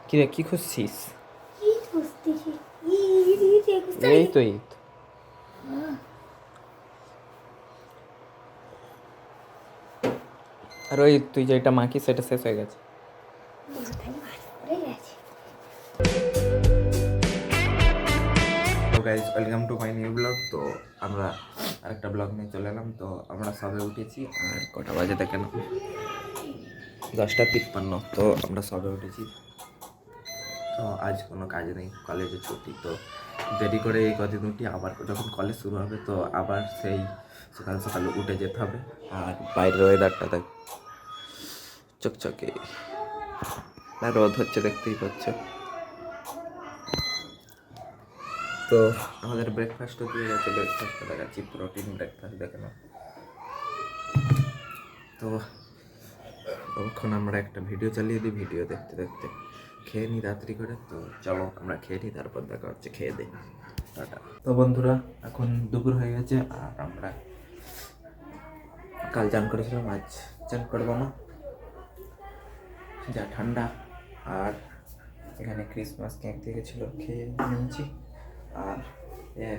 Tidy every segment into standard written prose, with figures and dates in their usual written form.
কিরে কি খুঁজছিস? ঈদ খুঁজতেছি। এই তো ঈদ। আর ওই তুই যেটা মাখিস সেটা শেষ হয়ে গেছে। তো guys welcome to my new blog. তো আমরা আরেকটা ব্লগ নিয়ে চলে এলাম। তো আমরা সবে উঠেছি আর কটা বাজে দেখেন 10:53। তো আমরা সবে উঠেছি। তো আজ কোনো কাজ নেই, কলেজে ছুটি। তো দেরি করে এই কদিন উঠি, আবার যখন কলেজ শুরু হবে তো আবার সেই সকাল সকাল উঠে যেতে হবে। আর বাইরের ওয়েদারটা দেখ চকচকে, না রোদ হচ্ছে দেখতেই পাচ্ছ। তো আমাদের ব্রেকফাস্টও দিয়ে গেছে, ব্রেকফাস্টটা দেখাচ্ছি, প্রোটিন ব্রেকফাস্ট দেখে না। তো তখন আমরা একটা ভিডিও চালিয়ে দিই, ভিডিও দেখতে দেখতে খেয়ে নিই তাড়াতাড়ি করে। তো চলো আমরা খেয়ে নিই, তারপর দেখা হচ্ছে খেয়ে দিই। টাটা। তো বন্ধুরা এখন দুপুর হয়ে গেছে আর আমরা কাল চান করেছিলাম, আজ চান করবো না, যা ঠান্ডা। আর এখানে ক্রিসমাস কেক দিয়েছিল, খেয়ে নিয়েছি। আর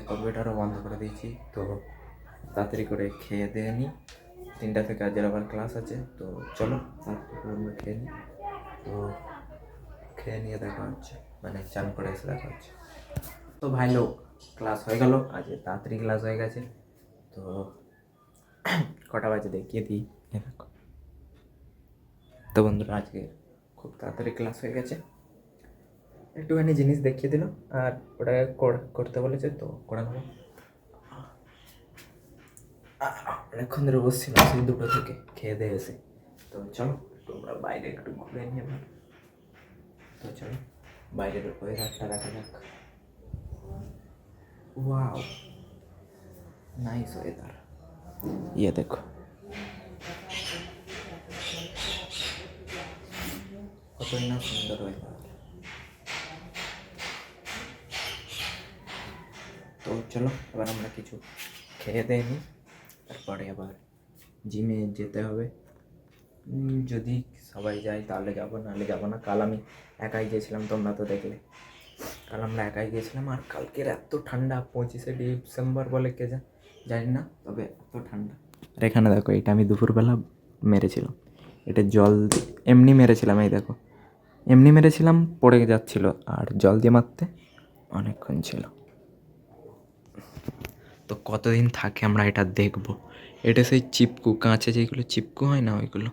কম্পিউটারও বন্ধ করে দিয়েছি। তো তাড়াতাড়ি করে খেয়ে দিয়ে নিই, 3টা থেকে আজের আবার ক্লাস আছে। তো চলো তারপর আমরা খেয়ে নিই। তো খেয়ে নিয়ে দেখা হচ্ছে, মানে চান করে এসে দেখা হচ্ছে। তো ভাই লোক ক্লাস হয়ে গেল, আজ তাড়াতাড়ি ক্লাস হয়ে গেছে। তো কটা বাজে দেখিয়ে দিই, দেখো। তো বন্ধুরা আজকে খুব তাড়াতাড়ি ক্লাস হয়ে গেছে, একটুখানি জিনিস দেখিয়ে দিল আর ওটা করতে বলেছে তো করে নেবো। অনেকক্ষণ ধরে বসছিলাম সেই 2টো থেকে খেয়ে দিয়ে এসে। তো চলো তোমরা বাইরে একটু ঘুরে নিয়ে ভালো। তো চলো বাইরের ওয়েদারটা দেখা যাক। ওয়াও নাইস ওয়েদার, ইয়ে দেখো কতই না সুন্দর ওয়েদার। তো চলো এবার আমরা কিছু খেয়ে দিয়ে নিই, তারপরে আবার জিমে যেতে হবে। যদি সবাই যায় তাহলে যাবো, নাহলে যাবো না। কাল আমি একাই গিয়েছিলাম, তোমরা তো দেখলে। কাল আমরা একাই গিয়েছিলাম আর কালকের এত ঠান্ডা, 25শে ডিসেম্বর বলে কে জানি না, তবে এত ঠান্ডা। আর এখানে দেখো, এটা আমি দুপুরবেলা মেরেছিলাম, এটা জল এমনি মেরেছিলাম, এই দেখো এমনি মেরেছিলাম, পড়ে যাচ্ছিল। আর জল দিয়ে মারতে অনেকক্ষণ ছিল। তো কতদিন থাকে আমরা এটা দেখবো। এটা সেই চিপকু, কাঁচে যেগুলো চিপকু হয় না ওইগুলো।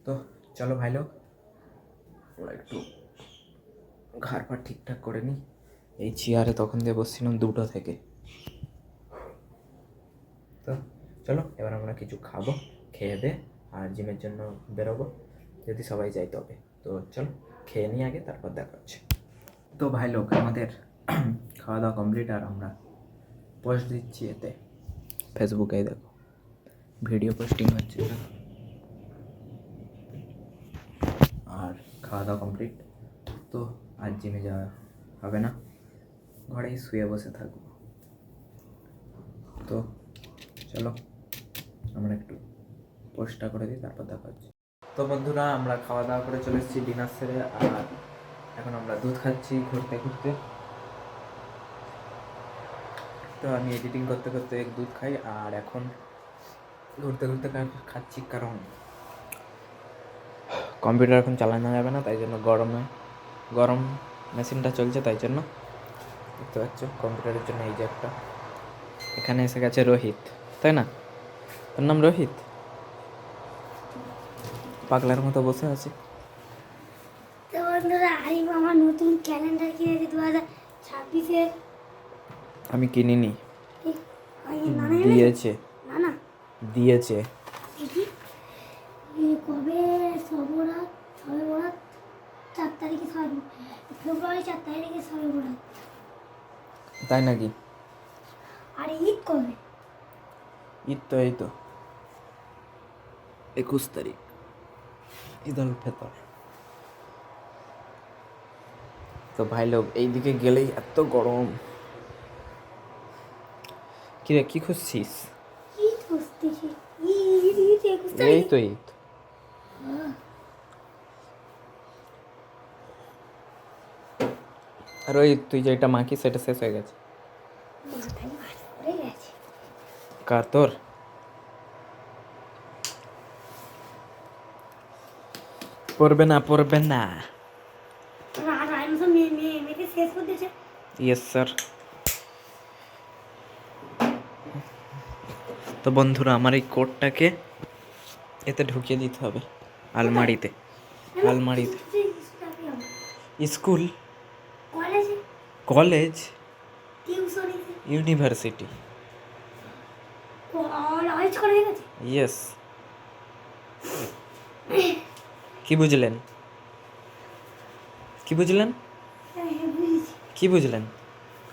তো চলো ভাই লোক আমরা একটু ঘাড় পা ঠিকঠাক করে নিই। এই চেয়ারে তখন দিয়ে বসছিলাম 2টো থেকে। তো চলো এবার আমরা কিছু খাবো, খেয়ে দে আর জিমের জন্য বেরোবো, যদি সবাই যাই তবে। তো চলো খেয়ে নিই আগে, তারপর দেখা হচ্ছে। তো ভাই লোক আমাদের খাওয়া দাওয়া কমপ্লিট আর আমরা পোস্ট দিচ্ছি এতে ফেসবুকে, দেখো ভিডিও পোস্টিং হচ্ছে। আর খাওয়া দাওয়া কমপ্লিট। তো আজ জিমে যাওয়া হবে না, ঘরেই শুয়ে বসে থাকবো। তো চলো আমরা একটু পোস্টটা করে দিই, তারপর দেখা হচ্ছে। তো বন্ধুরা আমরা খাওয়া দাওয়া করে চলে এসেছি ডিনার সেরে, আর এখন আমরা দুধ খাচ্ছি ঘুরতে ঘুরতে। তো আমি এডিটিং করতে করতে দুধ খাই আর এখন ঘুরতে ঘুরতে খাচ্ছি, কারণ কম্পিউটার এখন চালানো যাবে না, তাই জন্য গরম মেশিনটা চলছে, তাই জন্য দেখতে পাচ্ছ কম্পিউটারের জন্য এই যে একটা এখানে এসে গেছে রোহিত, তাই না? তোর নাম রোহিত? পাগলার মতো বসে আছে। তো বন্ধুরা আরিফ আমার নতুন ক্যালেন্ডার কিনেছে 2026-এর। আমি কিনিনি, দিয়েছে। দিয়েছে, না দিয়েছে। দেখি কবে সবে বরাত 4 তারিখে, ফেব্রুয়ারি 4 তারিখে সবে বরাত। তাই নাকি? আর ঈদ কবে? ঈদ তো এই তো 21 তারিখ, ঈদ উল ফিতর। তো ভাই লোক এইদিকে গেলেই এত গরম। কিরে কি খুঁজছিস? ঈদ খুঁজতেছি। ঈদ এই তো ঈদ। আর ওই তুই যেটা মাখি সেটা শেষ হয়ে গেছে। মাথায় ভাত পড়ে গেছে। কার? তোর? পড়বে না, পড়বে না। আর আর মতো মেয়েকে শেষ করে দিয়েছে। Yes sir. তো বন্ধুরা, আমার এই কোটটাকে এতে ঢুকিয়ে দিতে হবে, আলমারিতে। আলমারিতে। স্কুল, কলেজে, কলেজ, টিউশনিতে, ইউনিভার্সিটি। অরেঞ্জ করে হয়ে গেছে। ইয়েস। কি বুঝলেন? কি বুঝলেন? হ্যাঁ বুঝেছি। কি বুঝলেন?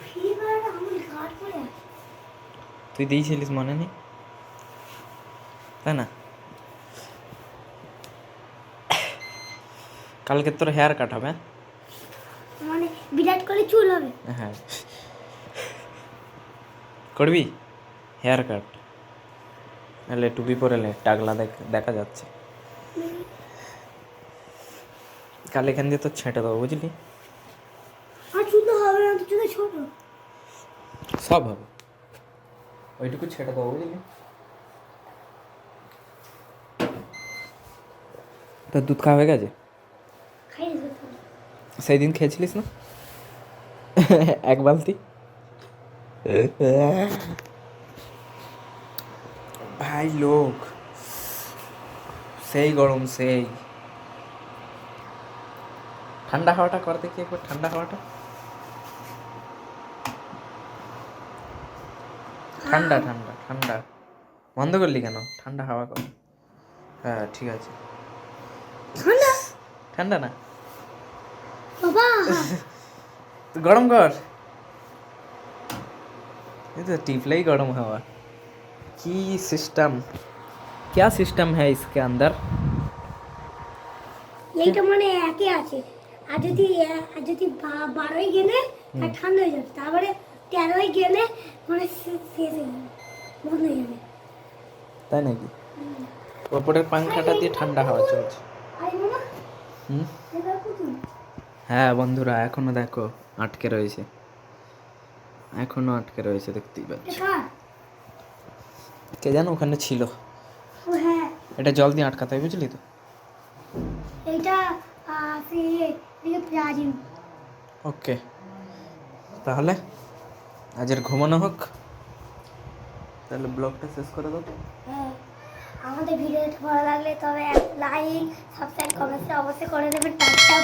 ফিবার আমার ঘাট পড়ে আছে। তুই দিয়েছিলিস মনে নেই, তাই না? কালকে তোর হেয়ার কাট হবে। মানে বিরাট করে চুল হবে। হ্যাঁ, করবি হেয়ার কাট? নাহলে টুপি পরেলে টাগলা দেখা যাচ্ছে। কাল এখান দিয়ে তো ছেঁটে দেবো, বুঝলি? আর চুল তো হবে না, তো চুল ছোট। সব হবে, ওইটুকু ছেঁটে দেবো, বুঝলি? তোর দুধ খাওয়া হয়ে গেছে? খাই না তো। সেই দিন খেয়েছিলিস না এক বালতি? ভাই লোক, সেই গরম, সেই ঠান্ডা হাওয়াটা কর দেখি একবার, ঠান্ডা হাওয়াটা। ঠান্ডা ঠান্ডা ঠান্ডা। বন্ধ করলি কেন? ঠান্ডা হাওয়া কর। হ্যাঁ ঠিক আছে। ঠান্ডা ঠান্ডা না, বাবা। তো গরম কর। ये तो टिपले ही गर्म हवा की सिस्टम। क्या सिस्टम है इसके अंदर? এইটা মানে একই আছে। আর যদি 12 গেলে তার ঠান্ডা হয়ে যাবে, তারপরে 13 গেলে মানে শেষ হয়ে যাবে, বন্ধ হয়ে যাবে। তাই নাকি? ওপরের পাংখাটা দিয়ে ঠান্ডা হাওয়া চলছে। আরে মামা, হুম, এটা কুতুম। হ্যাঁ বন্ধুরা, এখনো দেখো আটকে রয়েছে, এখনো আটকে রয়েছে, দেখতেই পাচ্ছ। এটা কার? কে জানো ওখানে ছিল। ও হ্যাঁ, এটা জল দিয়ে আটকাতে হয়, বুঝলি তো? এইটা প্রাচীন। ওকে, তাহলে আজের ঘুমানো হোক, তাহলে ব্লগটা শেষ করে দেবো। হ্যাঁ, আমাদের ভিডিওটা ভালো লাগলে তবে লাইক, সাবস্ক্রাইব, কমেন্ট অবশ্যই করে দেবেন। টাটা।